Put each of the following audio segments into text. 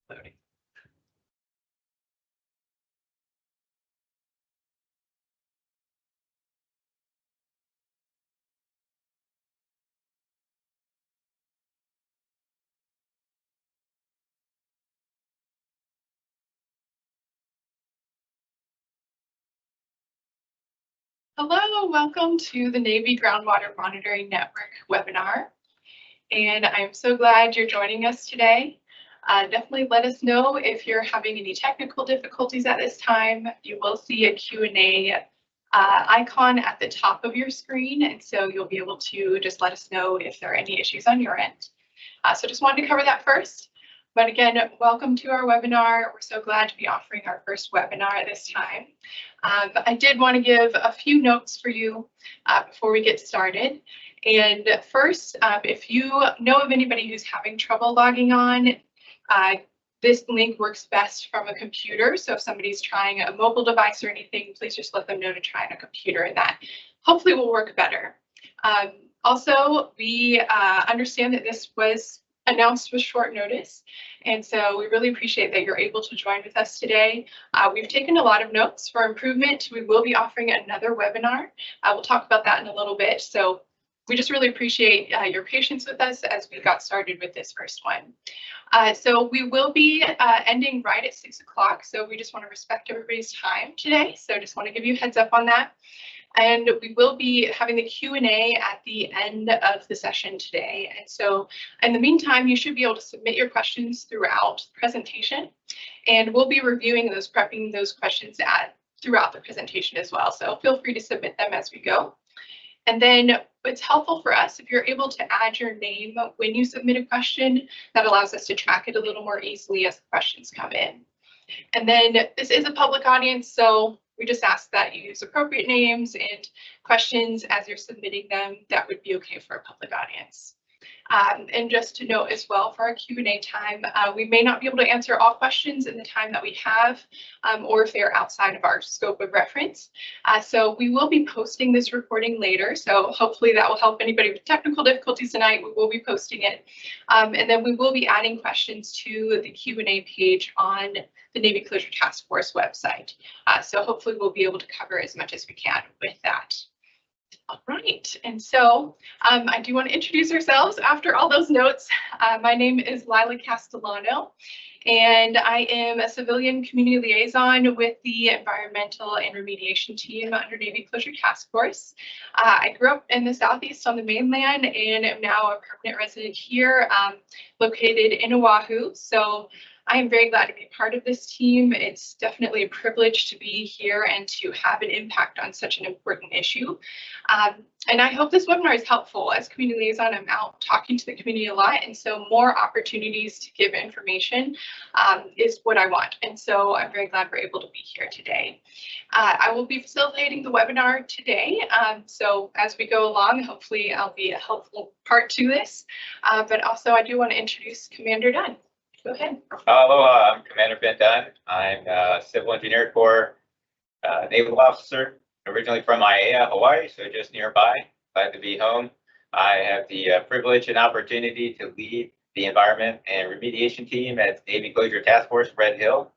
Loading. Hello, welcome to the Navy Groundwater Monitoring Network webinar. And I'm so glad you're joining us today. Definitely let us know if you're having any technical difficulties at this time. You will see a Q&A icon at the top of your screen, and so you'll be able to just let us know if there are any issues on your end. So just wanted to cover that first. But again, welcome to our webinar. We're so glad to be offering our first webinar at this time. I did want to give a few notes for you before we get started. And first, if you know of anybody who's having trouble logging on, this link works best from a computer. So if somebody's trying a mobile device or anything, please just let them know to try on a computer, and that hopefully will work better. Also, we understand that this was announced with short notice, and so we really appreciate that you're able to join with us today. We've taken a lot of notes for improvement. We will be offering another webinar. We'll talk about that in a little bit. So we just really appreciate your patience with us as we got started with this first one. So we will be ending right at 6 o'clock. So we just want to respect everybody's time today. So just want to give you a heads up on that. And we will be having the Q&A at the end of the session today. And so in the meantime, you should be able to submit your questions throughout the presentation. And we'll be reviewing those, prepping those questions throughout the presentation as well. So feel free to submit them as we go. And then it's helpful for us if you're able to add your name when you submit a question. That allows us to track it a little more easily as the questions come in. And then this is a public audience, so we just ask that you use appropriate names and questions as you're submitting them. That would be okay for a public audience. And just to note as well, for our Q&A time, we may not be able to answer all questions in the time that we have, or if they are outside of our scope of reference. So we will be posting this recording later. So hopefully that will help anybody with technical difficulties tonight. We will be posting it. And then we will be adding questions to the Q&A page on the Navy Closure Task Force website. So hopefully we'll be able to cover as much as we can with that. All right, and so I do want to introduce ourselves after all those notes. My name is Lila Castellano, and I am a civilian community liaison with the environmental and remediation team under Navy Closure Task Force. I grew up in the Southeast on the mainland and am now a permanent resident here, located in Oahu. So I am very glad to be part of this team. It's definitely a privilege to be here and to have an impact on such an important issue. And I hope this webinar is helpful. As community liaison, I'm out talking to the community a lot, and so more opportunities to give information is what I want. And so I'm very glad we're able to be here today. I will be facilitating the webinar today. So as we go along, hopefully I'll be a helpful part to this. But also I do want to introduce Commander Dunn. Go ahead. Aloha, I'm Commander Ben Dunn. I'm a Civil Engineer Corps naval officer, originally from Aiea, Hawaii, so just nearby. Glad to be home. I have the privilege and opportunity to lead the environment and remediation team at Navy Closure Task Force, Red Hill.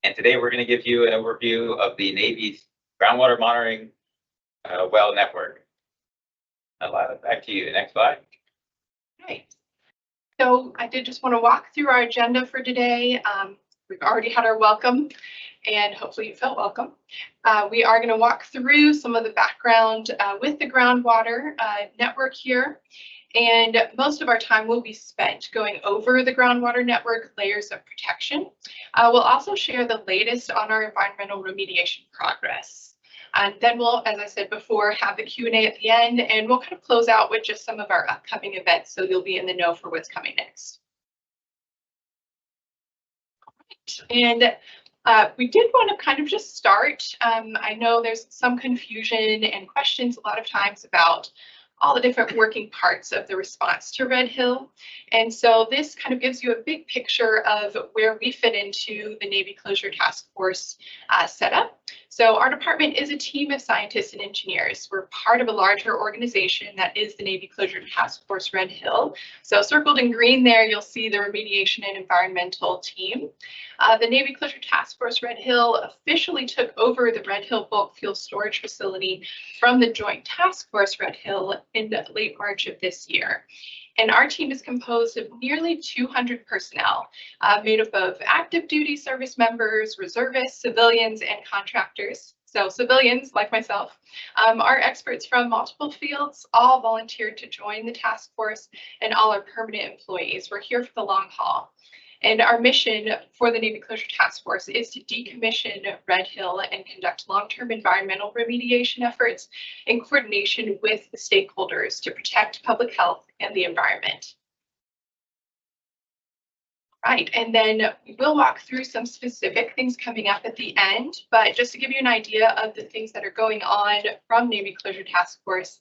And today we're going to give you an overview of the Navy's groundwater monitoring well network. Lila, back to you. Next slide. Right. So I did just want to walk through our agenda for today. We've already had our welcome, and hopefully you felt welcome. We are going to walk through some of the background with the groundwater network here. And most of our time will be spent going over the groundwater network layers of protection. We'll also share the latest on our environmental remediation progress. And then we'll, as I said before, have the Q&A at the end, and we'll kind of close out with just some of our upcoming events, so you'll be in the know for what's coming next. All right. And we did want to kind of just start. I know there's some confusion and questions a lot of times about all the different working parts of the response to Red Hill. And so this kind of gives you a big picture of where we fit into the Navy Closure Task Force setup. So our department is a team of scientists and engineers. We're part of a larger organization that is the Navy Closure Task Force Red Hill. So circled in green there, you'll see the remediation and environmental team. The Navy Closure Task Force Red Hill officially took over the Red Hill bulk fuel storage facility from the Joint Task Force Red Hill in late March of this year. And our team is composed of nearly 200 personnel, made up of active duty service members, reservists, civilians, and contractors. So civilians, like myself, are experts from multiple fields, all volunteered to join the task force, and all are permanent employees. We're here for the long haul. And our mission for the Navy Closure Task Force is to decommission Red Hill and conduct long-term environmental remediation efforts in coordination with the stakeholders to protect public health and the environment. Right, and then we'll walk through some specific things coming up at the end, but just to give you an idea of the things that are going on from Navy Closure Task Force,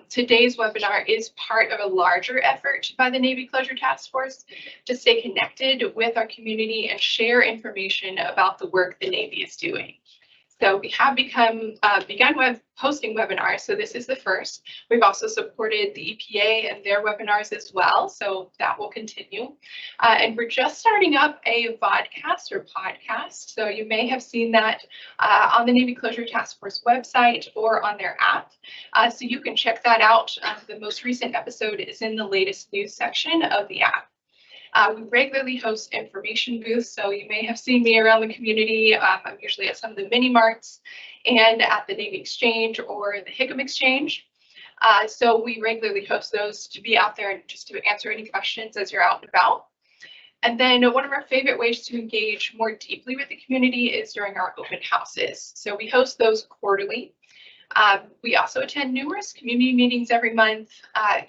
today's webinar is part of a larger effort by the Navy Closure Task Force to stay connected with our community and share information about the work the Navy is doing. So we have begun hosting webinars, so this is the first. We've also supported the EPA and their webinars as well, so that will continue. And we're just starting up a vodcast or podcast, so you may have seen that on the Navy Closure Task Force website or on their app. So you can check that out. The most recent episode is in the latest news section of the app. We regularly host information booths, so you may have seen me around the community. I'm usually at some of the mini marts and at the Navy Exchange or the Hickam Exchange. So we regularly host those to be out there and just to answer any questions as you're out and about. And then one of our favorite ways to engage more deeply with the community is during our open houses. So we host those quarterly. We also attend numerous community meetings every month.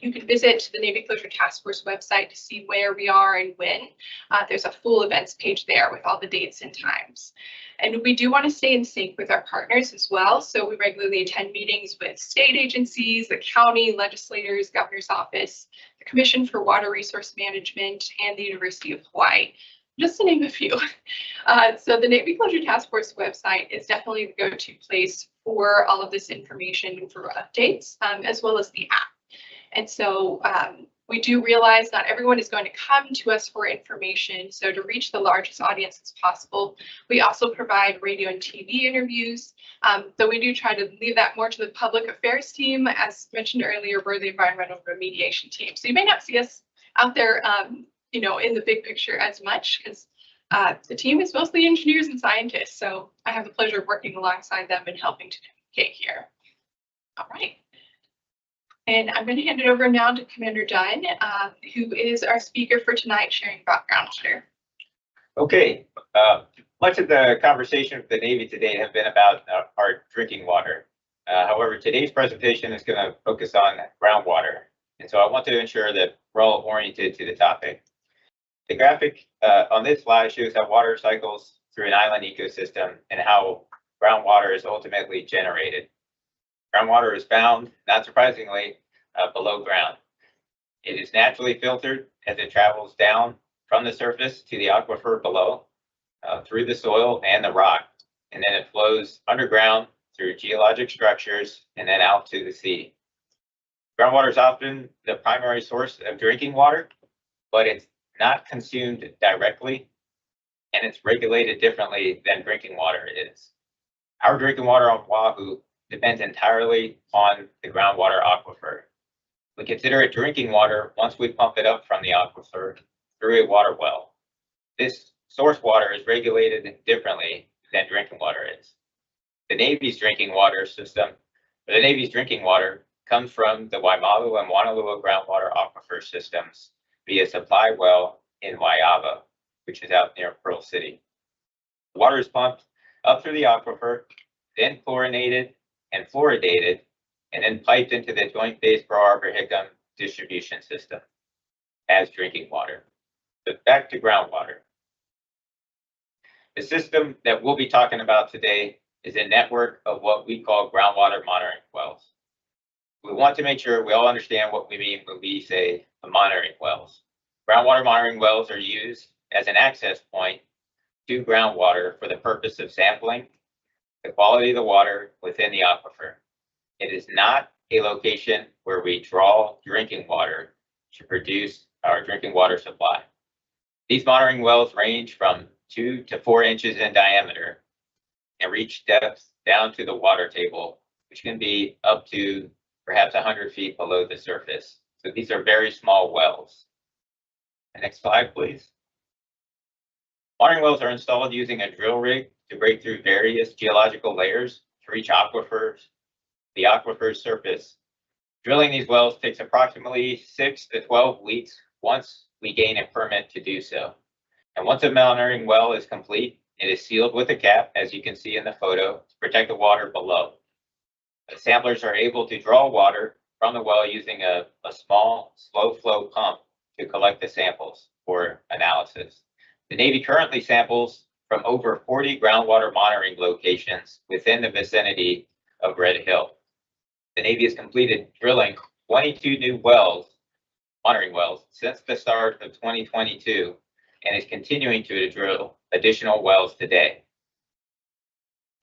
You can visit the Navy Closure Task Force website to see where we are and when. There's a full events page there with all the dates and times. And we do want to stay in sync with our partners as well. So we regularly attend meetings with state agencies, the county, legislators, governor's office, the Commission for Water Resource Management, and the University of Hawaii, just to name a few. So the Navy Closure Task Force website is definitely the go-to place for all of this information for updates, as well as the app. And so we do realize not everyone is going to come to us for information. So to reach the largest audience as possible, we also provide radio and TV interviews. Though we do try to leave that more to the public affairs team. As mentioned earlier, we're the environmental remediation team. So you may not see us out there you know, in the big picture as much, because the team is mostly engineers and scientists. So I have the pleasure of working alongside them and helping to communicate here. All right. And I'm going to hand it over now to Commander Dunn, who is our speaker for tonight, sharing about groundwater. Okay. Much of the conversation with the Navy today has been about our drinking water. However, today's presentation is going to focus on groundwater. And so I want to ensure that we're all oriented to the topic. The graphic on this slide shows how water cycles through an island ecosystem and how groundwater is ultimately generated. Groundwater is found, not surprisingly, below ground. It is naturally filtered as it travels down from the surface to the aquifer below, through the soil and the rock, and then it flows underground through geologic structures and then out to the sea. Groundwater is often the primary source of drinking water, but it's not consumed directly, and it's regulated differently than drinking water is. Our drinking water on Oahu depends entirely on the groundwater aquifer. We consider it drinking water once we pump it up from the aquifer through a water well. This source water is regulated differently than drinking water is. The Navy's drinking water system, or the Navy's drinking water, comes from the Waimalu and Wanalua groundwater aquifer systems via supply well in Waiava, which is out near Pearl City. Water is pumped up through the aquifer, then chlorinated and fluoridated, and then piped into the Joint Base Pearl Harbor-Hickam distribution system as drinking water. But back to groundwater. The system that we'll be talking about today is a network of what we call groundwater monitoring wells. We want to make sure we all understand what we mean when we say monitoring wells. Groundwater monitoring wells are used as an access point to groundwater for the purpose of sampling, the quality of the water within the aquifer. It is not a location where we draw drinking water to produce our drinking water supply. These monitoring wells range from 2 to 4 inches in diameter and reach depths down to the water table, which can be up to perhaps 100 feet below the surface. So these are very small wells. Next slide, please. Monitoring wells are installed using a drill rig to break through various geological layers to reach the aquifer's surface. Drilling these wells takes approximately 6 to 12 weeks once we gain a permit to do so. And once a monitoring well is complete, it is sealed with a cap, as you can see in the photo, to protect the water below. The samplers are able to draw water from the well using a small, slow flow pump to collect the samples for analysis. The Navy currently samples from over 40 groundwater monitoring locations within the vicinity of Red Hill. The Navy has completed drilling 22 new monitoring wells, since the start of 2022, and is continuing to drill additional wells today.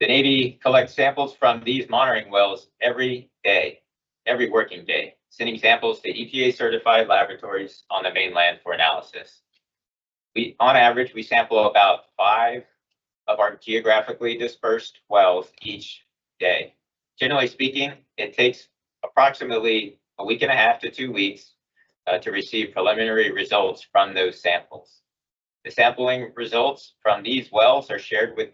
The Navy collects samples from these monitoring wells every working day, sending samples to EPA certified laboratories on the mainland for analysis. On average, we sample about 5 of our geographically dispersed wells each day. Generally speaking, it takes approximately a week and a half to 2 weeks to receive preliminary results from those samples. The sampling results from these wells are shared with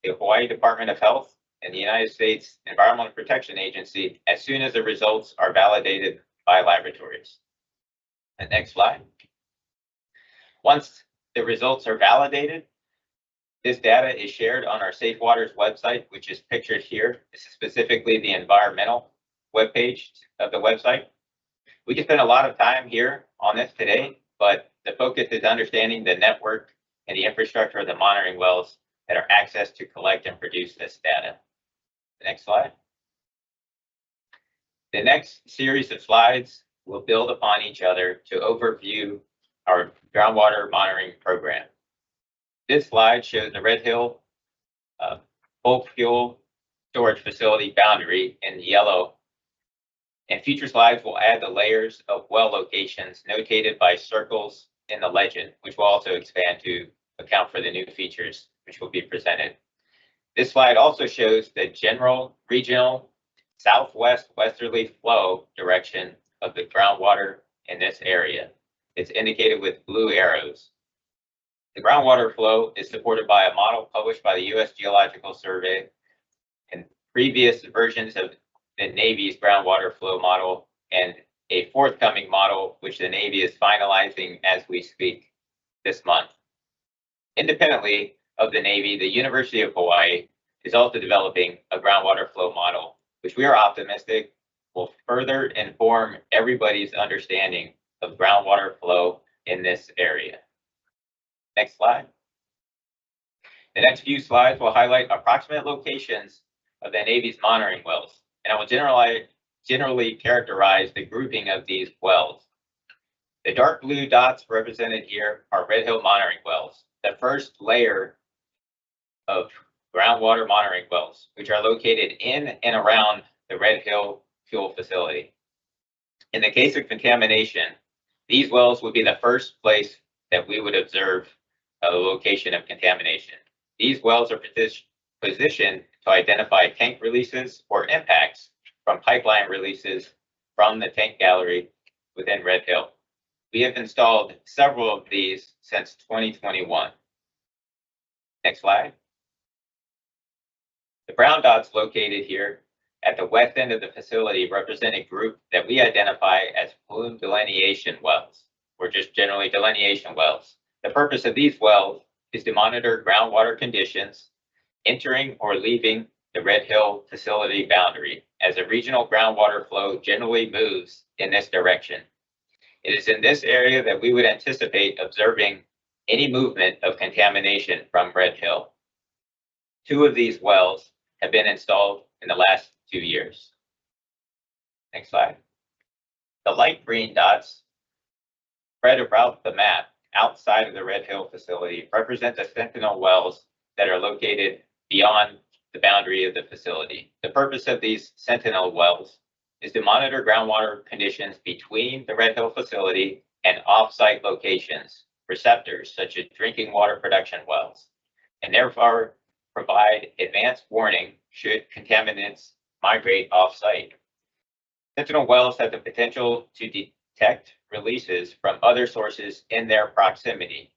the Hawaii Department of Health and the United States Environmental Protection Agency as soon as the results are validated by laboratories. And next slide. Once the results are validated, this data is shared on our Safe Waters website, which is pictured here. This is specifically the environmental webpage of the website. We can spend a lot of time here on this today, but the focus is understanding the network and the infrastructure of the monitoring wells that are accessed to collect and produce this data. The next slide. The next series of slides will build upon each other to overview our groundwater monitoring program. This slide shows the Red Hill bulk fuel storage facility boundary in yellow, and future slides will add the layers of well locations notated by circles in the legend, which will also expand to account for the new features which will be presented. This slide also shows the general regional southwest westerly flow direction of the groundwater in this area. It's indicated with blue arrows. The groundwater flow is supported by a model published by the U.S. Geological Survey and previous versions of the Navy's groundwater flow model, and a forthcoming model which the Navy is finalizing as we speak this month. Independently of the Navy, the University of Hawaii is also developing a groundwater flow model, which we are optimistic will further inform everybody's understanding of groundwater flow in this area. Next slide. The next few slides will highlight approximate locations of the Navy's monitoring wells, and I will generally characterize the grouping of these wells. The dark blue dots represented here are Red Hill monitoring wells, the first layer of groundwater monitoring wells, which are located in and around the Red Hill fuel facility. In the case of contamination, these wells would be the first place that we would observe the location of contamination. These wells are positioned to identify tank releases or impacts from pipeline releases from the tank gallery within Red Hill. We have installed several of these since 2021. Next slide. The brown dots located here at the west end of the facility represent a group that we identify as plume delineation wells, or just generally delineation wells. The purpose of these wells is to monitor groundwater conditions entering or leaving the Red Hill facility boundary as a regional groundwater flow generally moves in this direction. It is in this area that we would anticipate observing any movement of contamination from Red Hill. 2 of these wells have been installed in the last 2 years. Next slide. The light green dots spread around the map outside of the Red Hill facility represent the Sentinel wells that are located beyond the boundary of the facility. The purpose of these sentinel wells is to monitor groundwater conditions between the Red Hill facility and off-site locations, receptors such as drinking water production wells, and therefore provide advanced warning should contaminants migrate off-site. Sentinel wells have the potential to detect releases from other sources in their proximity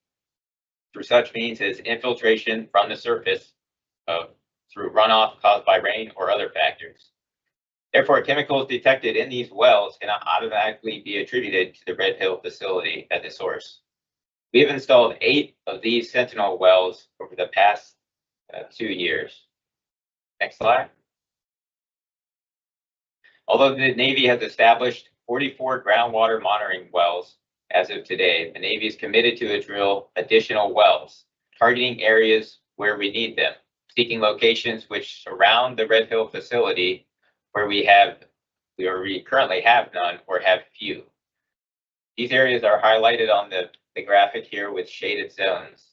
through such means as infiltration from the surface through runoff caused by rain or other factors. Therefore, chemicals detected in these wells cannot automatically be attributed to the Red Hill facility as a source. We have installed 8 of these Sentinel wells over the past 2 years. Next slide. Although the Navy has established 44 groundwater monitoring wells as of today, the Navy is committed to drill additional wells, targeting areas where we need them, seeking locations which surround the Red Hill facility where we currently have none or have few. These areas are highlighted on the graphic here with shaded zones.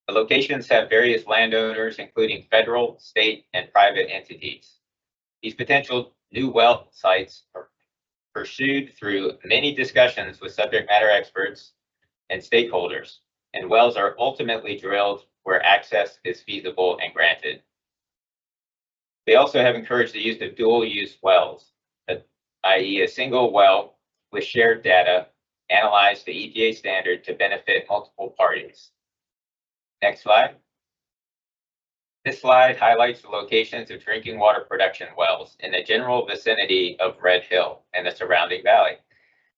The locations have various landowners, including federal, state, and private entities. These potential new well sites are pursued through many discussions with subject matter experts and stakeholders, and wells are ultimately drilled where access is feasible and granted. They also have encouraged the use of dual-use wells, i.e. a single well with shared data analyzed to EPA standard to benefit multiple parties. Next slide. This slide highlights the locations of drinking water production wells in the general vicinity of Red Hill and the surrounding valley.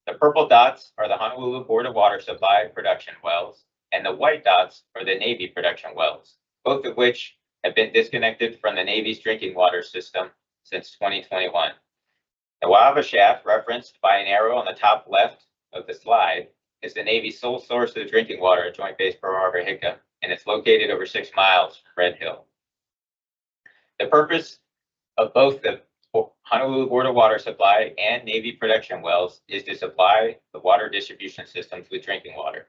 The purple dots are the Honolulu Board of Water Supply production wells, and the white dots are the Navy production wells, both of which have been disconnected from the Navy's drinking water system since 2021. The Waiawa shaft, referenced by an arrow on the top left of the slide, is the Navy's sole source of drinking water at Joint Base Pearl Harbor Hickam, and it's located over 6 miles from Red Hill. The purpose of both the Honolulu Board of Water Supply and Navy production wells is to supply the water distribution systems with drinking water.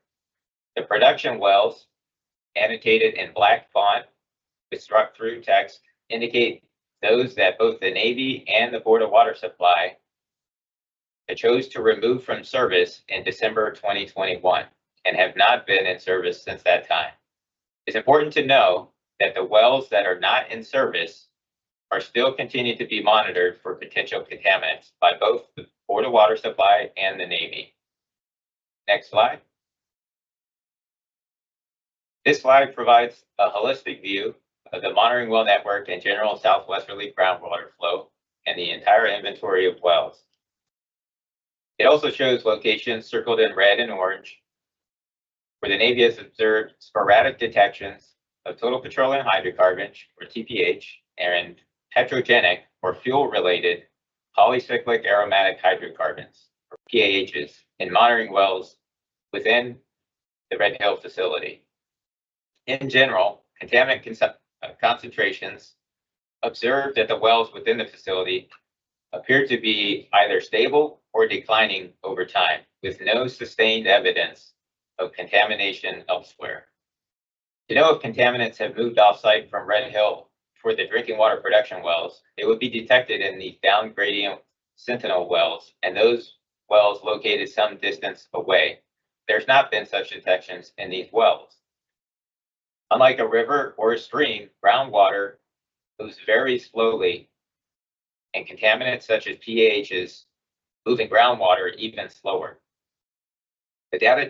The production wells, annotated in black font with struck-through text, indicate those that both the Navy and the Board of Water Supply chose to remove from service in December 2021 and have not been in service since that time. It's important to know that the wells that are not in service are still continuing to be monitored for potential contaminants by both the Board of Water Supply and the Navy. Next slide. This slide provides a holistic view of the monitoring well network and general southwesterly groundwater flow and the entire inventory of wells. It also shows locations circled in red and orange where the Navy has observed sporadic detections of total petroleum hydrocarbons, or TPH, and petrogenic or fuel-related polycyclic aromatic hydrocarbons, or PAHs, in monitoring wells within the Red Hill facility. In general, contaminant concentrations observed at the wells within the facility appear to be either stable or declining over time, with no sustained evidence of contamination elsewhere. To know if contaminants have moved off-site from Red Hill for the drinking water production wells, they would be detected in the down gradient Sentinel wells and those wells located some distance away. There's not been such detections in these wells. Unlike a river or a stream, groundwater moves very slowly, and contaminants such as PAHs move in groundwater even slower. The data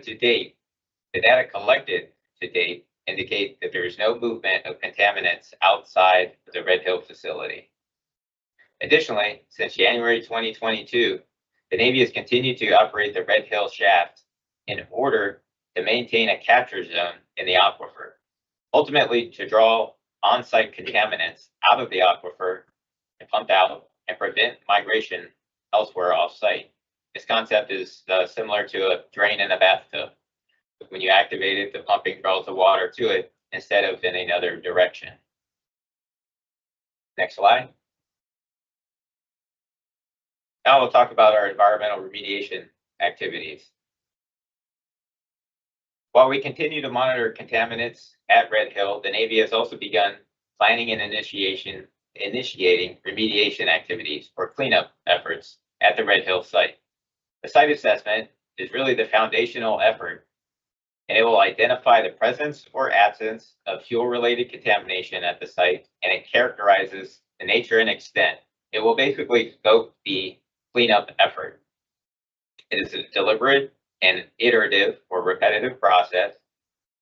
collected to date indicate that there is no movement of contaminants outside the Red Hill facility. Additionally, since January 2022, the Navy has continued to operate the Red Hill shaft in order to maintain a capture zone in the aquifer, ultimately to draw on-site contaminants out of the aquifer and pump out and prevent migration elsewhere off-site. This concept is similar to a drain in a bathtub. When you activate it, the pumping draws the water to it instead of in another direction. Next slide. Now we'll talk about our environmental remediation activities. While we continue to monitor contaminants at Red Hill, the Navy has also begun planning and initiating remediation activities or cleanup efforts at the Red Hill site. The site assessment is really the foundational effort, and it will identify the presence or absence of fuel-related contamination at the site, and it characterizes the nature and extent. It will basically scope the cleanup effort. It is a deliberate and iterative or repetitive process,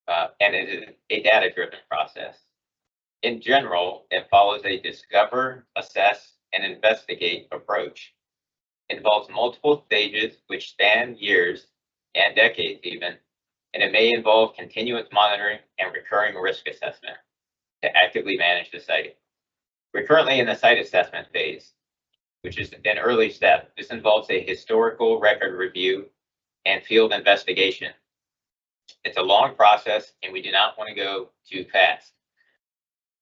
and it is a data-driven process. In general, it follows a discover, assess, and investigate approach. It involves multiple stages which span years and decades even, and it may involve continuous monitoring and recurring risk assessment to actively manage the site. We're currently in the site assessment phase, which is an early step. This involves a historical record review and field investigation. It's a long process, and we do not want to go too fast.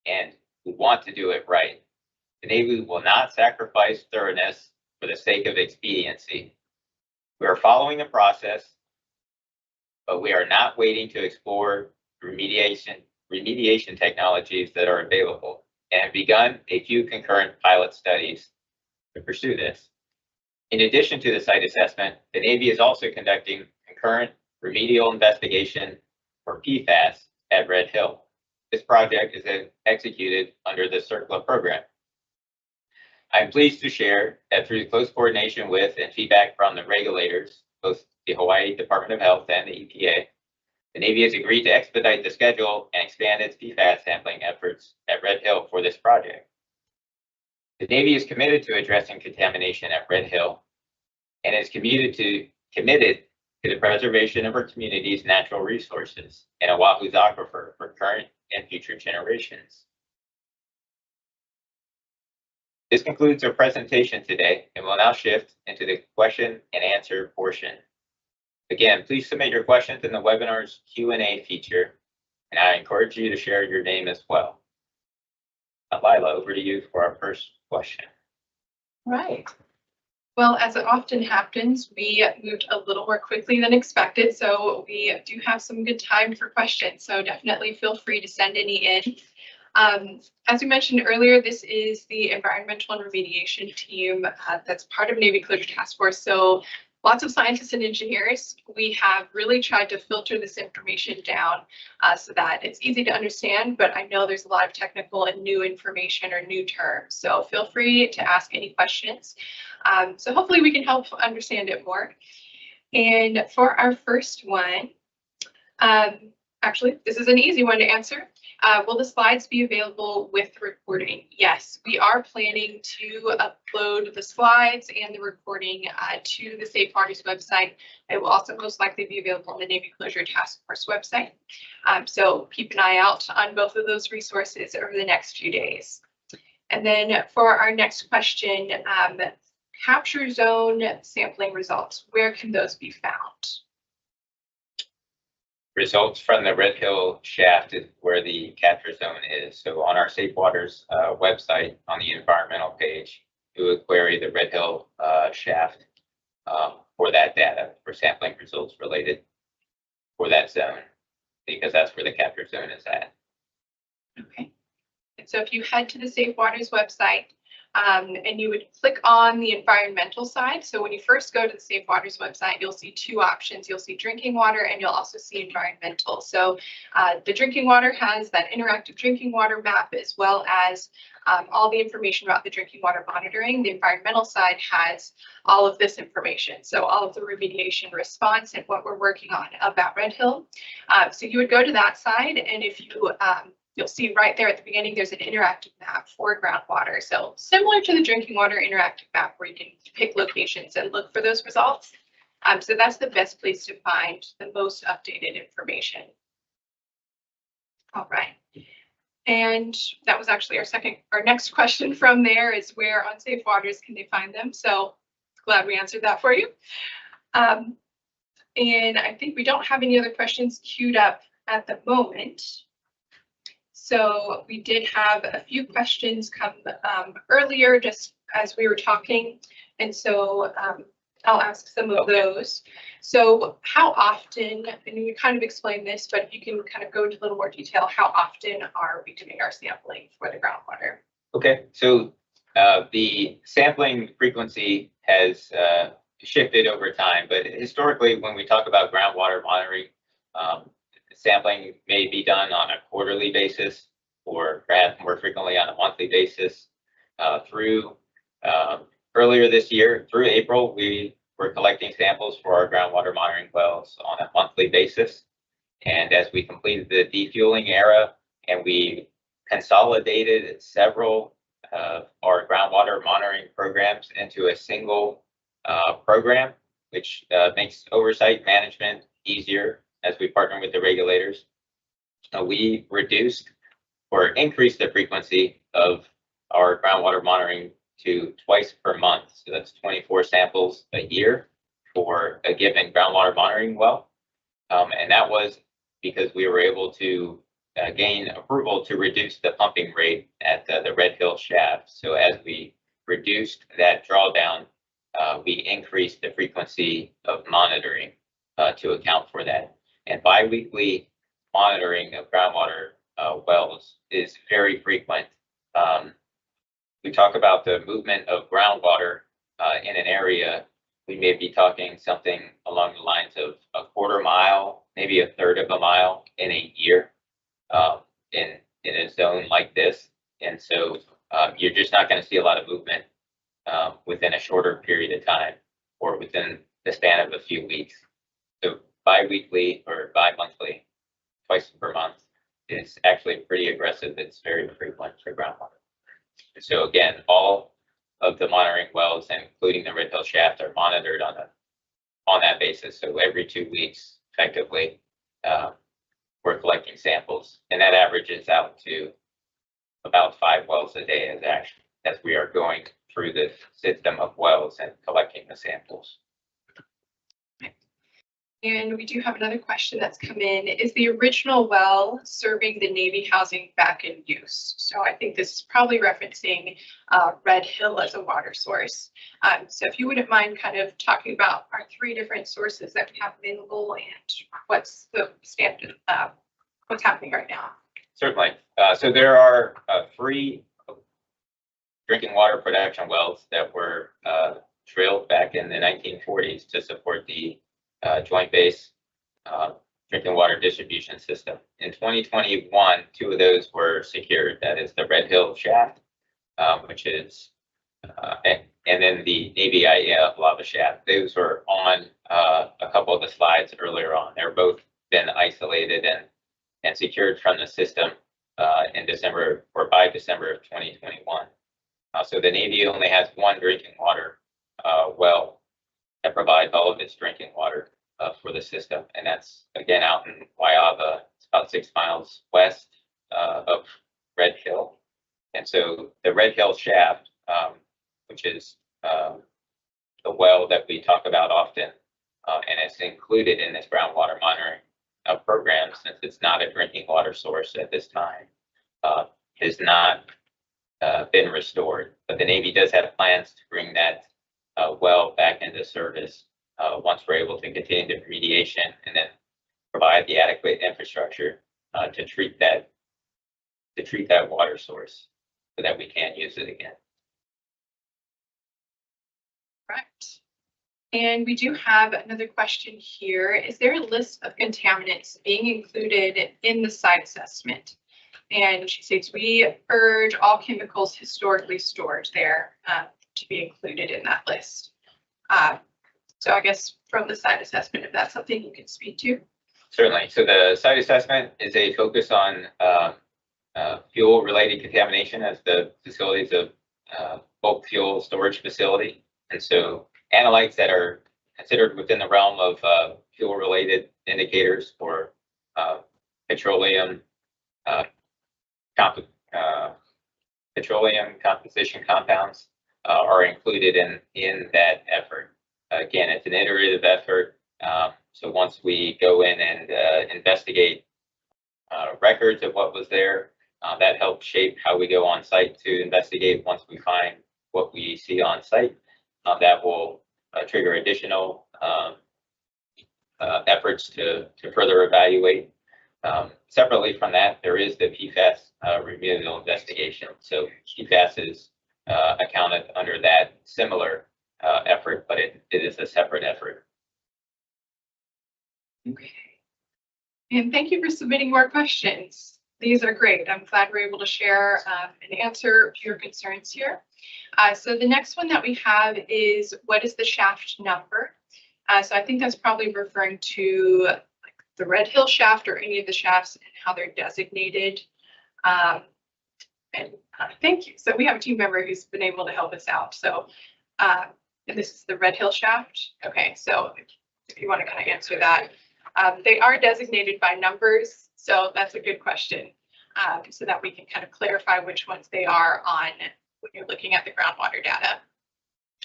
And we want to do it right. The Navy will not sacrifice thoroughness for the sake of expediency. We are following the process, but we are not waiting to explore remediation technologies that are available, and have begun a few concurrent pilot studies to pursue this. In addition to the site assessment, the Navy is also conducting concurrent remedial investigation for PFAS at Red Hill. This project is executed under the CERCLA program. I'm pleased to share that through close coordination with and feedback from the regulators, both the Hawaii Department of Health and the EPA, the Navy has agreed to expedite the schedule and expand its PFAS sampling efforts at Red Hill for this project. The Navy is committed to addressing contamination at Red Hill and is committed to the preservation of our community's natural resources and Oahu's aquifer for current and future generations. This concludes our presentation today, and we'll now shift into the question and answer portion. Again, please submit your questions in the webinar's Q&A feature, and I encourage you to share your name as well. Lila, over to you for our first question. Right. Well, as it often happens, we moved a little more quickly than expected, so we do have some good time for questions. So definitely feel free to send any in. As we mentioned earlier, this is the environmental and remediation team that's part of Navy Closure Task Force. So lots of scientists and engineers. We have really tried to filter this information down so that it's easy to understand, but I know there's a lot of technical and new information or new terms. So feel free to ask any questions. So hopefully we can help understand it more. And for our first one, actually, this is an easy one to answer. Will the slides be available with the recording? Yes, we are planning to upload the slides and the recording to the Safe Waters website. It will also most likely be available on the Navy Closure Task Force website. So keep an eye out on both of those resources over the next few days. And then for our next question, capture zone sampling results, where can those be found? Results from the Red Hill shaft is where the capture zone is. So on our Safe Waters website, on the environmental page, you would query the Red Hill shaft for that data, for sampling results related for that zone, because that's where the capture zone is at. Okay. And so if you head to the Safe Waters website, and you would click on the environmental side. So when you first go to the Safe Waters website, you'll see two options. You'll see drinking water and you'll also see environmental. So the drinking water has that interactive drinking water map, as well as all the information about the drinking water monitoring. The environmental side has all of this information. So all of the remediation response and what we're working on about Red Hill. So you would go to that side, and if you you'll see right there at the beginning, there's an interactive map for groundwater. So similar to the drinking water interactive map, where you can pick locations and look for those results. So that's the best place to find the most updated information. All right. And that was actually our next question from there is, where on Safe Waters can they find them? So glad we answered that for you. And I think we don't have any other questions queued up at the moment. So we did have a few questions come earlier just as we were talking. And so I'll ask some of those. So how often, and you kind of explained this, but if you can kind of go into a little more detail, how often are we doing our sampling for the groundwater? Okay, so the sampling frequency has shifted over time, but historically, when we talk about groundwater monitoring, sampling may be done on a quarterly basis or perhaps more frequently on a monthly basis. Through earlier this year, through April, we were collecting samples for our groundwater monitoring wells on a monthly basis. And as we completed the defueling era and we consolidated several of our groundwater monitoring programs into a single program, which makes oversight management easier as we partner with the regulators. We reduced or increased the frequency of our groundwater monitoring to twice per month. So that's 24 samples a year for a given groundwater monitoring well. And that was because we were able to gain approval to reduce the pumping rate at the Red Hill shaft. So as we reduced that drawdown, we increased the frequency of monitoring to account for that. And biweekly monitoring of groundwater wells is very frequent. We talk about the movement of groundwater in an area. We may be talking something along the lines of a quarter mile, maybe a third of a mile in a year in a zone like this. And so you're just not going to see a lot of movement within a shorter period of time or within the span of a few weeks. So bi-weekly or bi-monthly, twice per month is actually pretty aggressive. It's very frequent for groundwater. So again, all of the monitoring wells, including the Red Hill shaft, are monitored on that basis. So every 2 weeks, effectively, we're collecting samples, and that averages out to about 5 wells a day as we are going through this system of wells and collecting the samples. And we do have another question that's come in. Is the original well serving the Navy housing back in use? So I think this is probably referencing Red Hill as a water source. So if you wouldn't mind kind of talking about our 3 different sources that we have available and what's the standard, what's happening right now. Certainly. So there are 3 drinking water production wells that were drilled back in the 1940s to support the Joint Base drinking water distribution system. In 2021, 2 of those were secured. That is the Red Hill shaft, which is, and then the Navy IEF lava shaft. Those were on a couple of the slides earlier on. They're both been isolated and secured from the system in December or by December of 2021. So the Navy only has 1 drinking water well that provides all of its drinking water for the system. And that's, again, out in Wyaba. It's about 6 miles west of Red Hill. And so the Red Hill shaft, which is the well that we talk about often, and it's included in this groundwater monitoring program, since it's not a drinking water source at this time, has not been restored. But the Navy does have plans to bring that well back into service once we're able to continue the remediation and then provide the adequate infrastructure to treat that water source so that we can use it again. Correct. And we do have another question here. Is there a list of contaminants being included in the site assessment? And she states, we urge all chemicals historically stored there to be included in that list. So I guess from the site assessment, if that's something you can speak to. Certainly. So the site assessment is a focus on fuel-related contamination as the facility is a bulk fuel storage facility. And so analytes that are considered within the realm of fuel-related indicators for petroleum composition compounds are included in that effort. Again, it's an iterative effort. So once we go in and investigate records of what was there, that helps shape how we go on site to investigate. Once we find what we see on site, that will trigger additional efforts to further evaluate. Separately from that, there is the PFAS remedial investigation. So PFAS is accounted under that similar effort, but it is a separate effort. Okay. And thank you for submitting more questions. These are great. I'm glad we're able to share and answer your concerns here. So the next one that we have is, what is the shaft number? So I think that's probably referring to like the Red Hill shaft or any of the shafts and how they're designated. Thank you. So we have a team member who's been able to help us out. So and this is the Red Hill shaft. Okay, so if you want to kind of answer that. They are designated by numbers, so that's a good question, so that we can kind of clarify which ones they are on when you're looking at the groundwater data.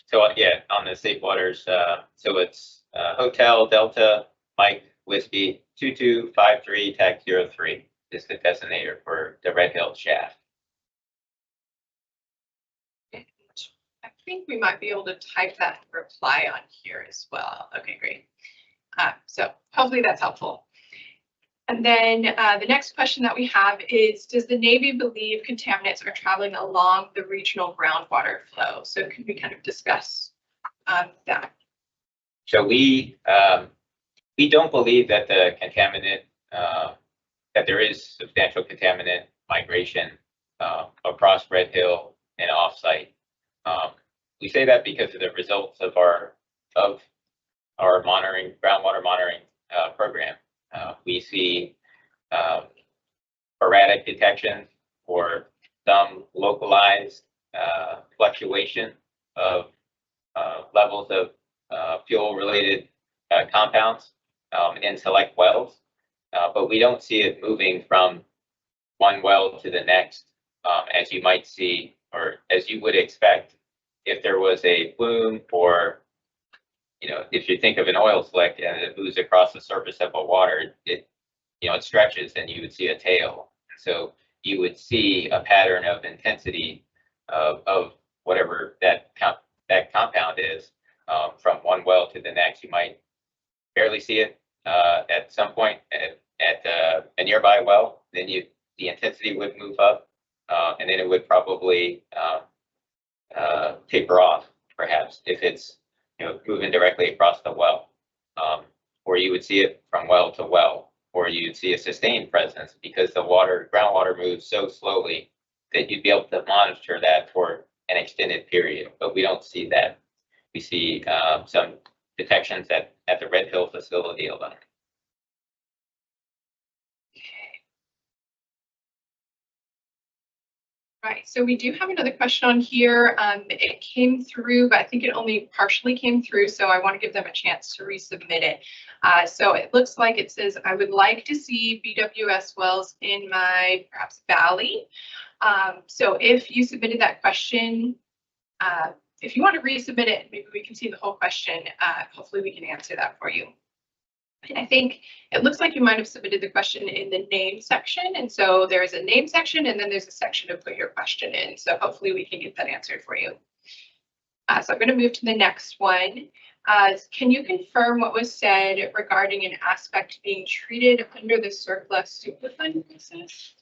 So yeah, on the safe waters, so it's Hotel Delta Mike Whiskey 2253 tag 03 is the designator for the Red Hill shaft. And I think we might be able to type that reply on here as well. Okay, great. So hopefully that's helpful. And then the next question that we have is, does the Navy believe contaminants are traveling along the regional groundwater flow? So can we kind of discuss that? So we don't believe that the contaminant, that there is substantial contaminant migration across Red Hill and offsite. We say that because of the results of our monitoring, groundwater monitoring program. We see erratic detection or some localized fluctuation of levels of fuel-related compounds in select wells, but we don't see it moving from one well to the next, as you might see, or as you would expect if there was a plume, or if you think of an oil slick and it moves across the surface of a water, it stretches and you would see a tail. So you would see a pattern of intensity of whatever that compound is from one well to the next. You might barely see it at some point at a nearby well. Then the intensity would move up, and then it would probably taper off, perhaps, if it's moving directly across the well, or you would see it from well to well, or you'd see a sustained presence because the groundwater moves so slowly that you'd be able to monitor that for an extended period. But we don't see that. We see some detections at the Red Hill facility alone. Right, so we do have another question on here. It came through, but I think it only partially came through, so I want to give them a chance to resubmit it. So it looks like it says, I would like to see BWS wells in my perhaps valley. So if you submitted that question, if you want to resubmit it, maybe we can see the whole question. Hopefully we can answer that for you. And I think it looks like you might have submitted the question in the name section. And so there is a name section, and then there's a section to put your question in. So hopefully we can get that answered for you. So I'm going to move to the next one. Can you confirm what was said regarding an aspect being treated under the surplus superfund process?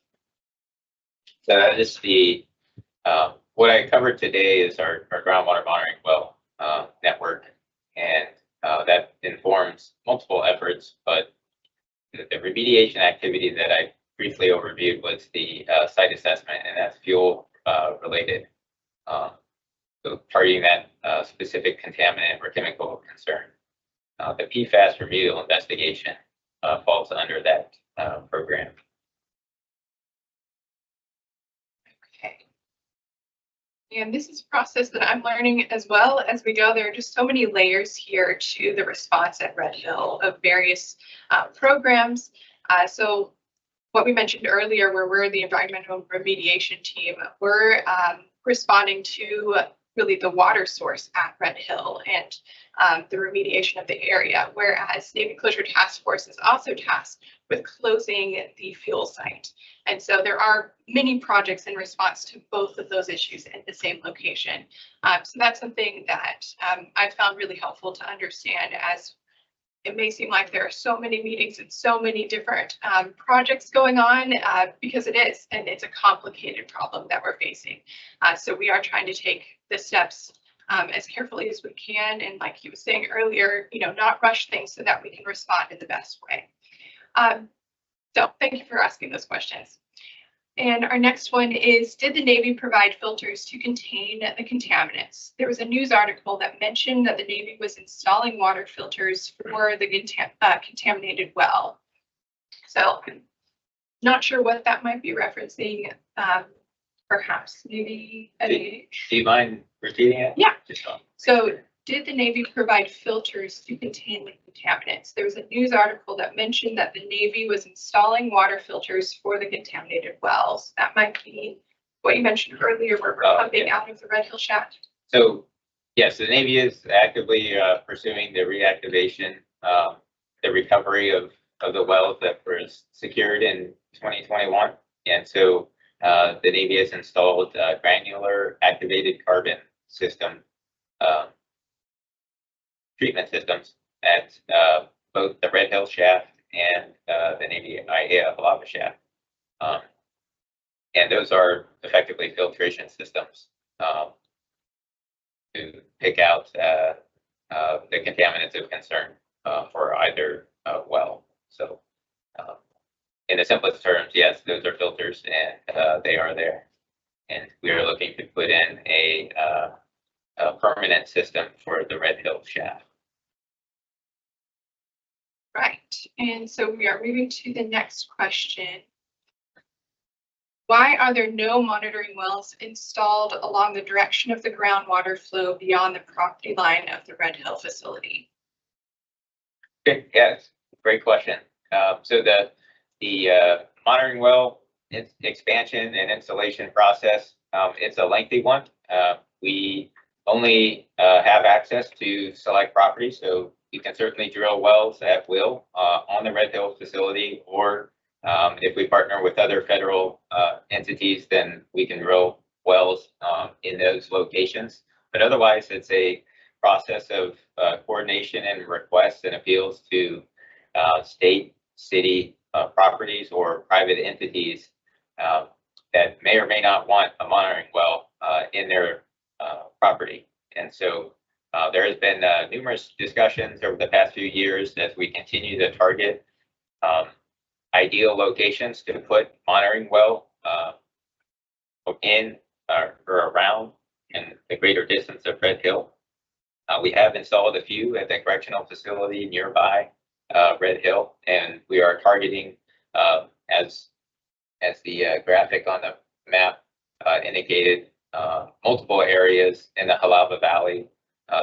So that is what I covered today is our groundwater monitoring well network, and that informs multiple efforts, but the remediation activity that I briefly overviewed was the site assessment, and that's fuel related. So targeting that specific contaminant or chemical concern. The PFAS remedial investigation falls under that program. And this is a process that I'm learning as well as we go. There are just so many layers here to the response at Red Hill of various programs. So what we mentioned earlier, where we're the environmental remediation team, we're responding to really the water source at Red Hill and the remediation of the area, whereas Navy Closure Task Force is also tasked with closing the fuel site. And so there are many projects in response to both of those issues in the same location. So that's something that I've found really helpful to understand, as it may seem like there are so many meetings and so many different projects going on, because it is, and it's a complicated problem that we're facing. So we are trying to take the steps as carefully as we can, and like he was saying earlier, not rush things so that we can respond in the best way. So thank you for asking those questions. And our next one is, did the Navy provide filters to contain the contaminants? There was a news article that mentioned that the Navy was installing water filters for the contaminated well. So I'm not sure what that might be referencing. Perhaps maybe. Do you mind repeating it? Yeah. So did the Navy provide filters to contain the contaminants? There was a news article that mentioned that the Navy was installing water filters for the contaminated wells. That might be what you mentioned earlier, where we're pumping out of the Red Hill shaft. So yes, the Navy is actively pursuing the reactivation, the recovery of the wells that were secured in 2021. And so the Navy has installed granular activated carbon system treatment systems at both the Red Hill shaft and the Navy IAEA lava shaft. And those are effectively filtration systems to pick out the contaminants of concern for either well. So in the simplest terms, yes, those are filters, and they are there. And we are looking to put in a permanent system for the Red Hill shaft. Right, and so we are moving to the next question. Why are there no monitoring wells installed along the direction of the groundwater flow beyond the property line of the Red Hill facility? Okay, yes, great question. So the monitoring well expansion and installation process, it's a lengthy one. We only have access to select properties, so you can certainly drill wells at will on the Red Hill facility, or if we partner with other federal entities, then we can drill wells in those locations. But otherwise, it's a process of coordination and requests and appeals to state, city properties or private entities that may or may not want a monitoring well in their property. And so there has been numerous discussions over the past few years as we continue to target ideal locations to put monitoring well in or around in the greater distance of Red Hill. We have installed a few at the correctional facility nearby Red Hill, and we are targeting, as the graphic on the map indicated, multiple areas in the Halava Valley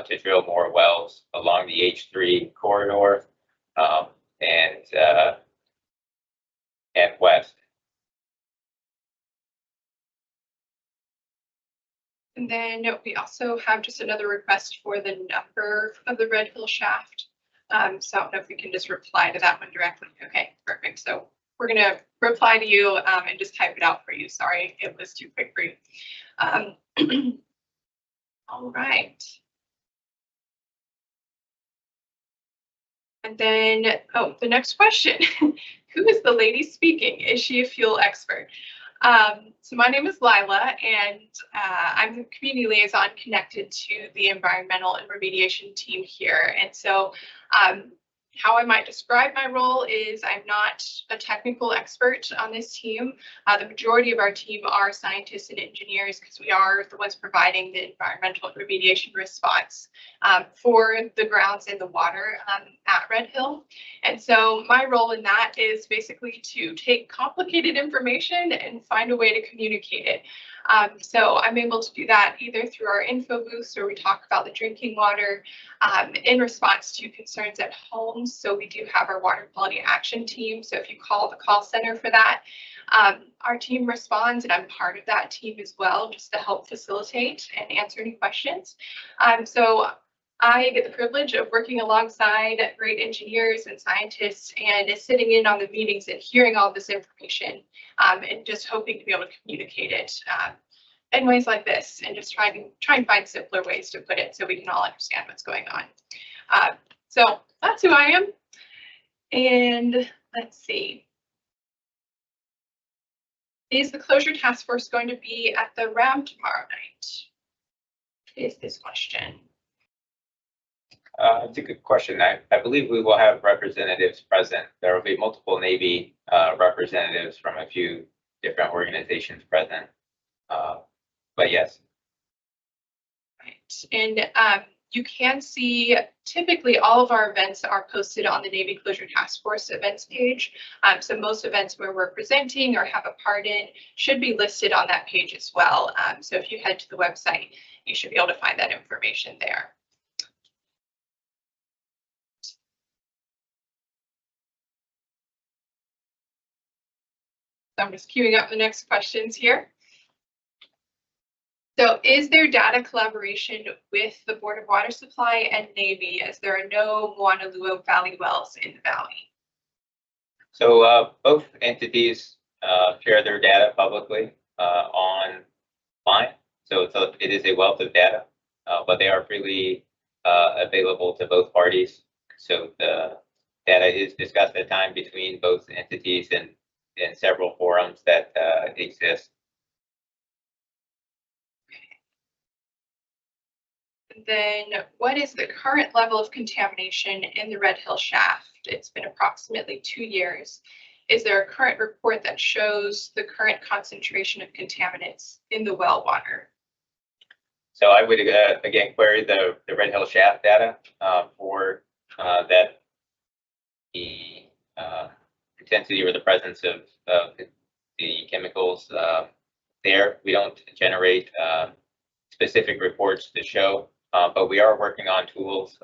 to drill more wells along the H3 corridor and west. And then we also have just another request for the number of the Red Hill shaft. So I don't know if we can just reply to that one directly. Okay, perfect. So we're going to reply to you and just type it out for you. Sorry, it was too quick for you. All right. And then, the next question. Who is the lady speaking? Is she a fuel expert? So my name is Lila, and I'm the community liaison connected to the environmental and remediation team here. And so how I might describe my role is I'm not a technical expert on this team. The majority of our team are scientists and engineers, because we are the ones providing the environmental remediation response for the grounds and the water at Red Hill. And so my role in that is basically to take complicated information and find a way to communicate it. So I'm able to do that either through our info booths where we talk about the drinking water in response to concerns at home. So we do have our water quality action team. So if you call the call center for that, our team responds, and I'm part of that team as well, just to help facilitate and answer any questions. So I get the privilege of working alongside great engineers and scientists and is sitting in on the meetings and hearing all this information and just hoping to be able to communicate it in ways like this and just try and find simpler ways to put it so we can all understand what's going on. So that's who I am. And let's see. Is the closure task force going to be at the RAM tomorrow night? Is this question. It's a good question. I believe we will have representatives present. There will be multiple Navy representatives from a few different organizations present. But yes. Right. And you can see typically all of our events are posted on the Navy Closure Task Force events page. So most events where we're presenting or have a part in should be listed on that page as well. So if you head to the website, you should be able to find that information there. So I'm just queuing up the next questions here. So is there data collaboration with the Board of Water Supply and Navy as there are no Moana Luo Valley wells in the valley? So both entities share their data publicly online. So it is a wealth of data, but they are freely available to both parties. So the data is discussed at time between both entities and in several forums that exist. Then what is the current level of contamination in the Red Hill shaft? It's been approximately 2 years. Is there a current report that shows the current concentration of contaminants in the well water? So I would again query the Red Hill shaft data for that the intensity or the presence of the chemicals there. We don't generate specific reports to show, but we are working on tools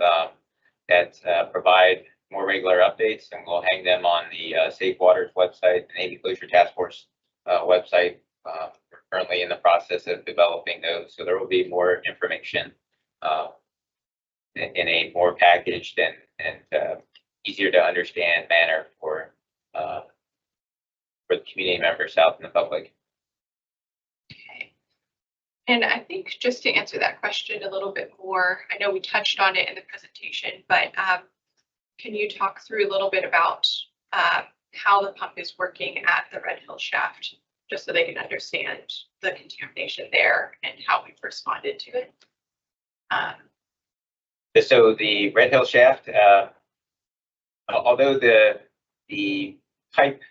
that provide more regular updates, and we'll hang them on the Safe Waters website, the Navy Closure Task Force website. We're currently in the process of developing those, so there will be more information in a more packaged and easier to understand manner for the community members out in the public. Okay. And I think just to answer that question a little bit more, I know we touched on it in the presentation, but can you talk through a little bit about how the pump is working at the Red Hill shaft, just so they can understand the contamination there and how we've responded to it? So the Red Hill shaft, although the pipe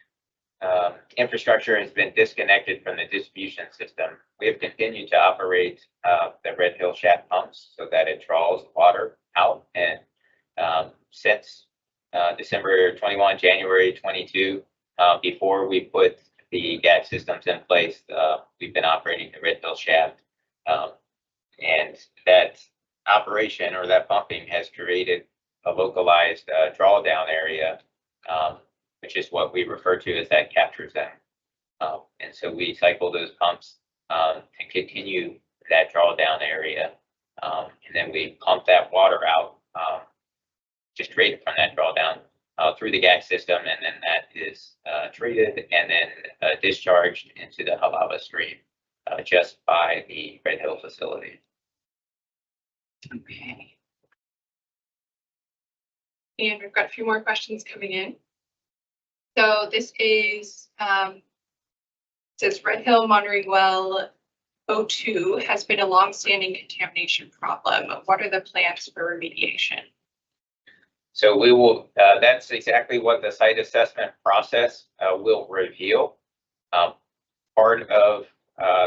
infrastructure has been disconnected from the distribution system, we have continued to operate the Red Hill shaft pumps so that it draws water out. And since December 21, January 22, before we put the gas systems in place, we've been operating the Red Hill shaft. And that operation or that pumping has created a localized drawdown area, which is what we refer to as that capture zone. And so we cycle those pumps and continue that drawdown area. And then we pump that water out just straight from that drawdown through the gas system. And then that is treated and then discharged into the Halava stream just by the Red Hill facility. Okay. And we've got a few more questions coming in. So this is, says Red Hill Monitoring Well 02 has been a longstanding contamination problem. What are the plans for remediation? So we will, that's exactly what the site assessment process will reveal. Part of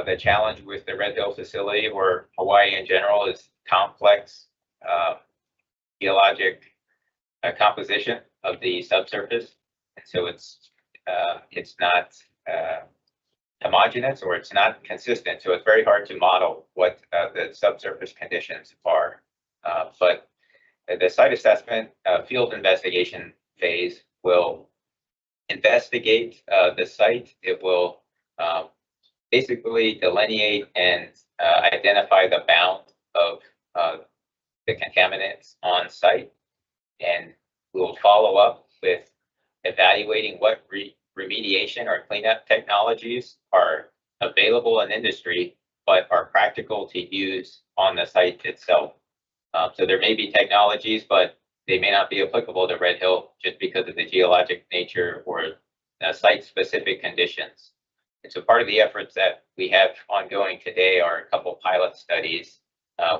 the challenge with the Red Hill facility or Hawaii in general is complex geologic composition of the subsurface. And so it's not homogeneous or it's not consistent. So it's very hard to model what the subsurface conditions are. But the site assessment field investigation phase will investigate the site. It will basically delineate and identify the bound of the contaminants on site, and we'll follow up with evaluating what remediation or cleanup technologies are available in industry but are practical to use on the site itself. So there may be technologies, but they may not be applicable to Red Hill just because of the geologic nature or site-specific conditions. And so part of the efforts that we have ongoing today are a couple pilot studies.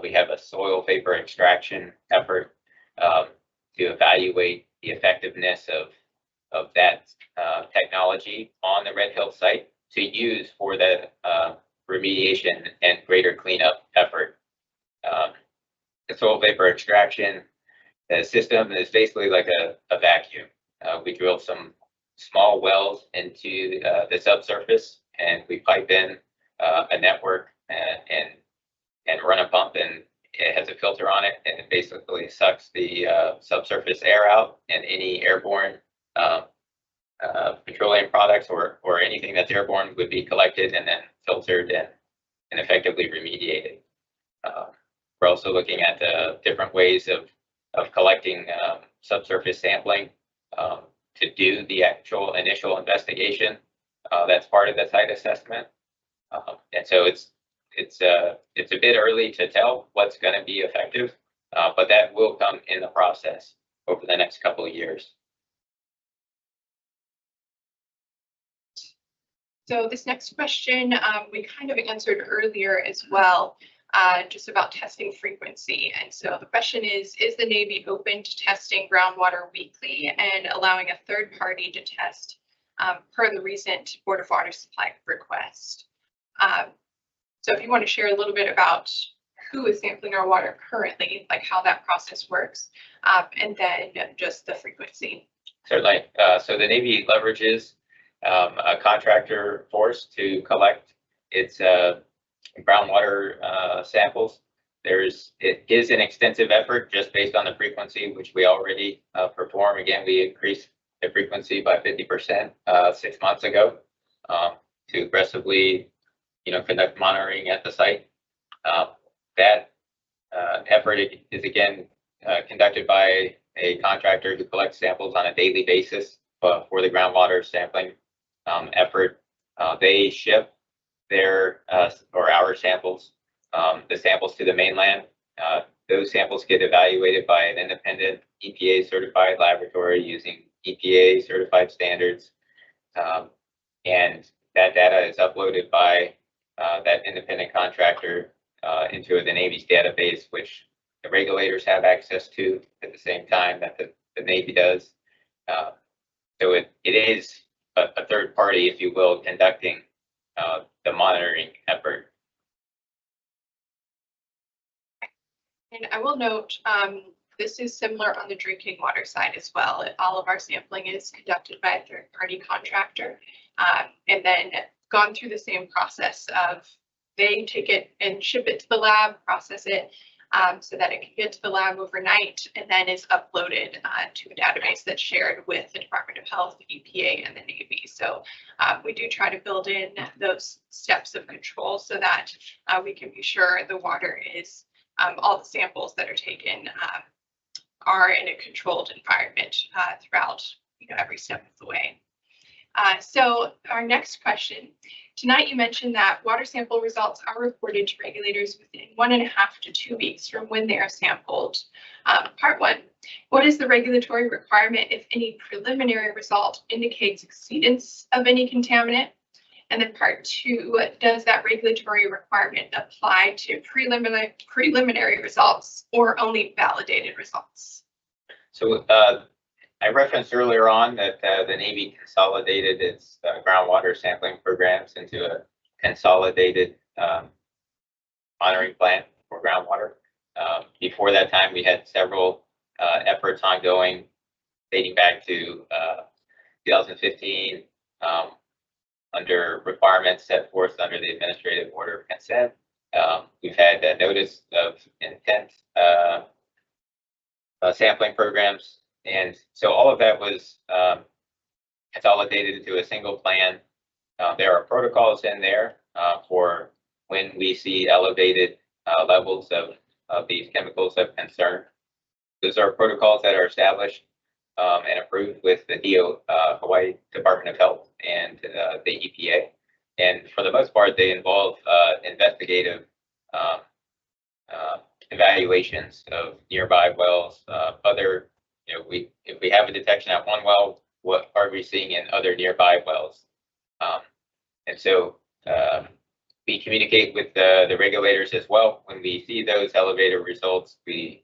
We have a soil vapor extraction effort to evaluate the effectiveness of that technology on the Red Hill site to use for the remediation and greater cleanup effort. The soil vapor extraction system is basically like a vacuum. We drilled some small wells into the subsurface, and we pipe in a network and run a pump, and it has a filter on it, and it basically sucks the subsurface air out, and any airborne petroleum products or anything that's airborne would be collected and then filtered and effectively remediated. We're also looking at different ways of collecting subsurface sampling to do the actual initial investigation. That's part of the site assessment. And so it's a bit early to tell what's going to be effective, but that will come in the process over the next couple of years. So this next question we kind of answered earlier as well, just about testing frequency. And so the question is the Navy open to testing groundwater weekly and allowing a third party to test per the recent Board of Water Supply request? So if you want to share a little bit about who is sampling our water currently, like how that process works, and then just the frequency. Certainly. So the Navy leverages a contractor force to collect its groundwater samples. It is an extensive effort just based on the frequency, which we already perform. Again, we increased the frequency by 50% 6 months ago to aggressively, conduct monitoring at the site. That effort is again conducted by a contractor who collects samples on a daily basis for the groundwater sampling effort. They ship their or our samples, the samples to the mainland. Those samples get evaluated by an independent EPA certified laboratory using EPA certified standards. And that data is uploaded by that independent contractor into the Navy's database, which the regulators have access to at the same time that the Navy does. So it is a third party, if you will, conducting the monitoring effort. And I will note, this is similar on the drinking water side as well. All of our sampling is conducted by a third party contractor, and then gone through the same process of they take it and ship it to the lab, process it, so that it can get to the lab overnight and then is uploaded to a database that's shared with the Department of Health, EPA, and the Navy. So we do try to build in those steps of control so that we can be sure the water is, all the samples that are taken are in a controlled environment throughout every step of the way. So our next question. Tonight you mentioned that water sample results are reported to regulators within 1.5 to 2 weeks from when they are sampled. Part one, what is the regulatory requirement if any preliminary result indicates exceedance of any contaminant? And then part two, does that regulatory requirement apply to preliminary results or only validated results? So I referenced earlier on that the Navy consolidated its groundwater sampling programs into a consolidated monitoring plan for groundwater. Before that time, we had several efforts ongoing dating back to 2015 under requirements set forth under the administrative order of consent. We've had a notice of intent sampling programs. And so all of that was consolidated into a single plan. There are protocols in there for when we see elevated levels of these chemicals of concern. Those are protocols that are established and approved with the Hawaii Department of Health and the EPA. And for the most part, they involve investigative evaluations of nearby wells, other, if we have a detection at one well, what are we seeing in other nearby wells? And so we communicate with the regulators as well. When we see those elevated results, we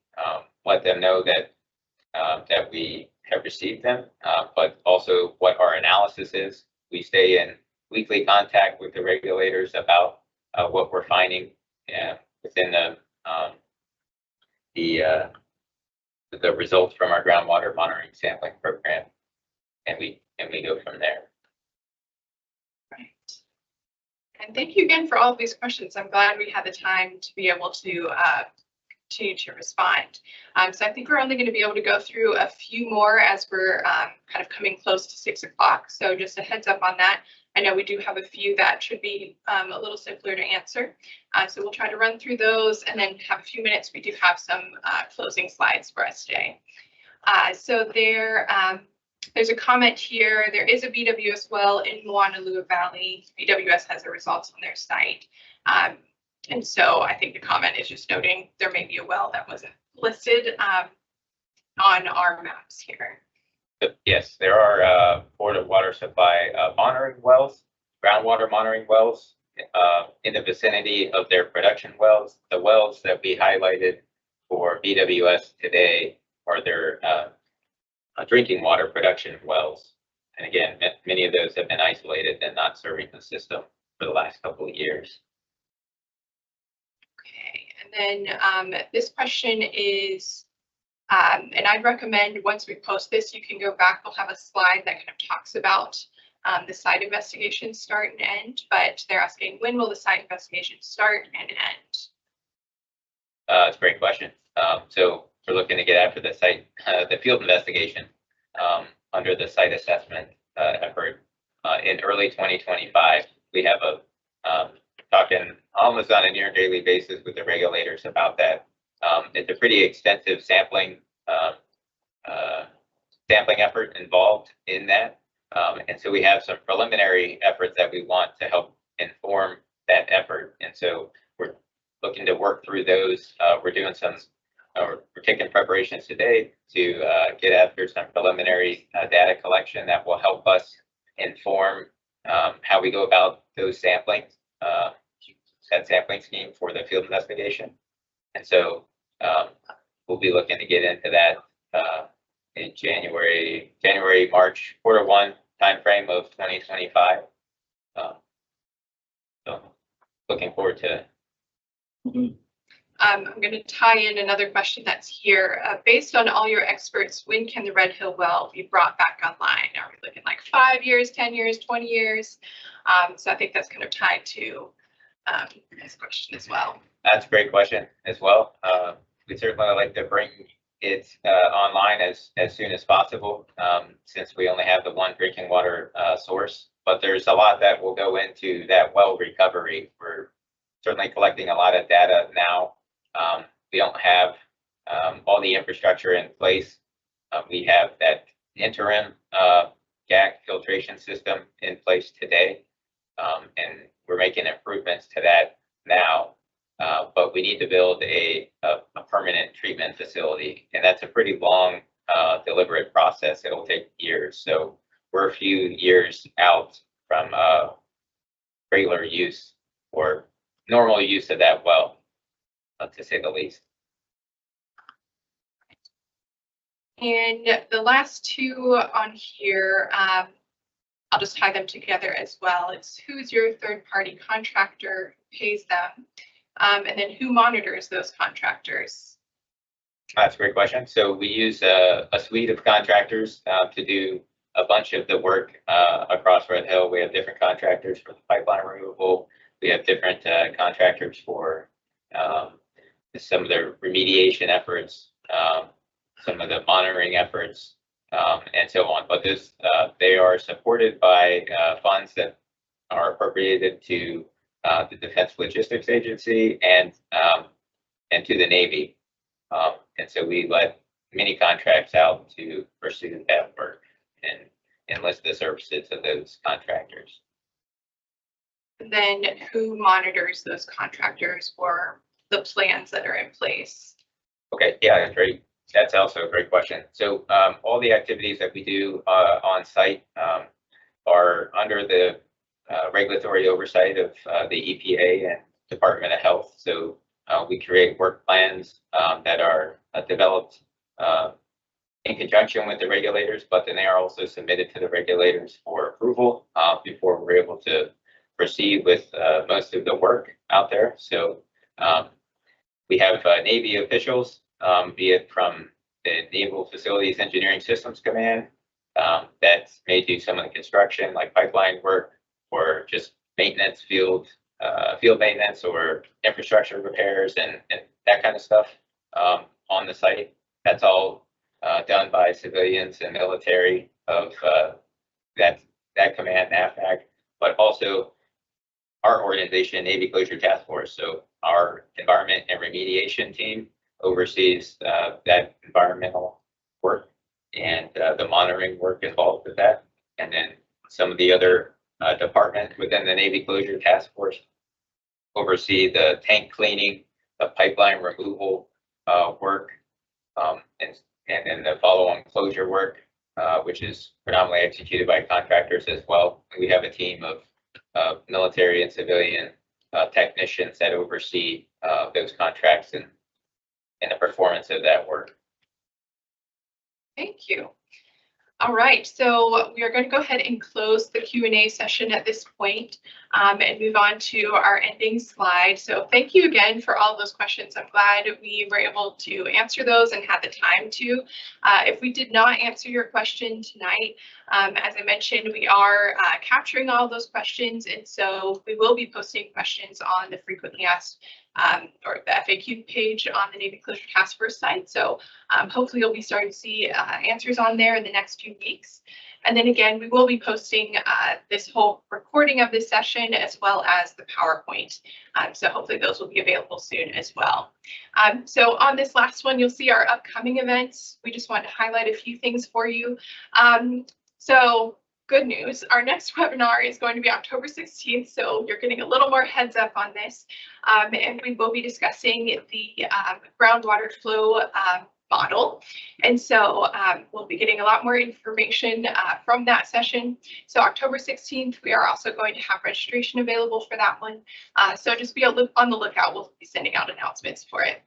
let them know that that we have received them, but also what our analysis is. We stay in weekly contact with the regulators about what we're finding within the results from our groundwater monitoring sampling program, and we go from there. Right. And thank you again for all of these questions. I'm glad we had the time to be able to continue to respond. So I think we're only going to be able to go through a few more as we're kind of coming close to 6 o'clock. So just a heads up on that. I know we do have a few that should be a little simpler to answer. So we'll try to run through those and then have a few minutes. We do have some closing slides for us today. So there's a comment here. There is a BWS well in Moanalua Valley. BWS has the results on their site. And so I think the comment is just noting there may be a well that wasn't listed on our maps here. Yes, there are Board of Water Supply monitoring wells, groundwater monitoring wells in the vicinity of their production wells. The wells that we highlighted for BWS today are their drinking water production wells. And again, many of those have been isolated and not serving the system for the last couple of years. Okay, and then this question is, and I'd recommend once we post this, you can go back, we'll have a slide that kind of talks about the site investigation start and end, but they're asking, when will the site investigation start and end? It's a great question. So we're looking to get after the site, the field investigation under the site assessment effort in early 2025. We have talking almost on a near daily basis with the regulators about that. It's a pretty extensive sampling effort involved in that. And so we have some preliminary efforts that we want to help inform that effort. And so we're looking to work through those. We're doing we're taking preparations today to get after some preliminary data collection that will help us inform how we go about those samplings, that sampling scheme for the field investigation. And so we'll be looking to get into that in January, March, Q1 timeframe of 2025. So looking forward to it. I'm going to tie in another question that's here. Based on all your experts, when can the Red Hill well be brought back online? Are we looking like 5 years, 10 years, 20 years? So I think that's kind of tied to this question as well. That's a great question as well. We'd certainly like to bring it online as soon as possible, since we only have the one drinking water source. But there's a lot that will go into that well recovery. We're certainly collecting a lot of data now. We don't have all the infrastructure in place. We have that interim GAC filtration system in place today, and we're making improvements to that now. But we need to build a permanent treatment facility, and that's a pretty long, deliberate process. It'll take years. So we're a few years out from regular use or normal use of that well, to say the least. And the last two on here, I'll just tie them together as well. It's who's your third-party contractor, who pays them, and then who monitors those contractors? That's a great question. So we use a suite of contractors to do a bunch of the work across Red Hill. We have different contractors for the pipeline removal. We have different contractors for some of the remediation efforts, some of the monitoring efforts, and so on. But they are supported by funds that are appropriated to the Defense Logistics Agency and to the Navy. And so we let many contracts out to pursue that work and enlist the services of those contractors. And then who monitors those contractors or the plans that are in place? Okay, yeah, great. That's also a great question. So all the activities that we do on site are under the regulatory oversight of the EPA and Department of Health. So we create work plans that are developed in conjunction with the regulators, but then they are also submitted to the regulators for approval before we're able to proceed with most of the work out there. So we have Navy officials, be it from the Naval Facilities Engineering Systems Command, that may do some of the construction like pipeline work or just maintenance, field maintenance or infrastructure repairs and that kind of stuff on the site. That's all done by civilians and military of that command, NAVFAC, but also our organization, Navy Closure Task Force. So our environment and remediation team oversees that environmental work and the monitoring work involved with that. And then some of the other departments within the Navy Closure Task Force oversee the tank cleaning, the pipeline removal work, and then the follow-on closure work, which is predominantly executed by contractors as well. We have a team of military and civilian technicians that oversee those contracts and the performance of that work. Thank you. All right, so we are going to go ahead and close the Q&A session at this point, and move on to our ending slide. So thank you again for all of those questions. I'm glad we were able to answer those and had the time to. If we did not answer your question tonight, as I mentioned, we are capturing all those questions, and so we will be posting questions on the frequently asked or the FAQ page on the Navy Closure Task Force site. So hopefully you'll be starting to see answers on there in the next few weeks. And then again, we will be posting this whole recording of this session as well as the PowerPoint. So hopefully those will be available soon as well. So on this last one, you'll see our upcoming events. We just want to highlight a few things for you. So good news, our next webinar is going to be October 16th, so you're getting a little more heads up on this. And we will be discussing the groundwater flow model. And so we'll be getting a lot more information from that session. So October 16th, we are also going to have registration available for that one. So just be on the lookout. We'll be sending out announcements for it.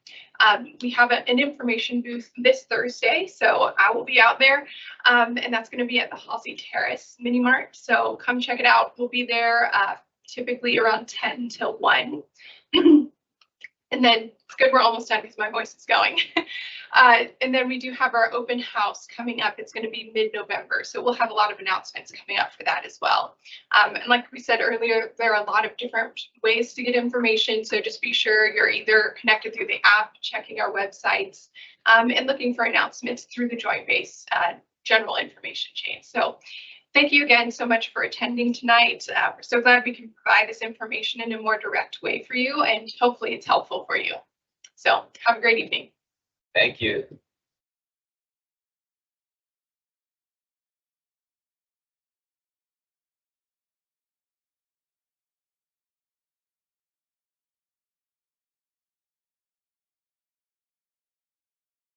We have an information booth this Thursday, so I will be out there, and that's going to be at the Halsey Terrace Mini Mart. So come check it out. We'll be there typically around 10 till 1. And then it's good we're almost done because my voice is going. And then we do have our open house coming up. It's going to be mid-November, so we'll have a lot of announcements coming up for that as well. And like we said earlier, there are a lot of different ways to get information, so just be sure you're either connected through the app, checking our websites, and looking for announcements through the Joint Base general information chain. So thank you again so much for attending tonight. We're so glad we can provide this information in a more direct way for you, and hopefully it's helpful for you. So have a great evening. Thank you.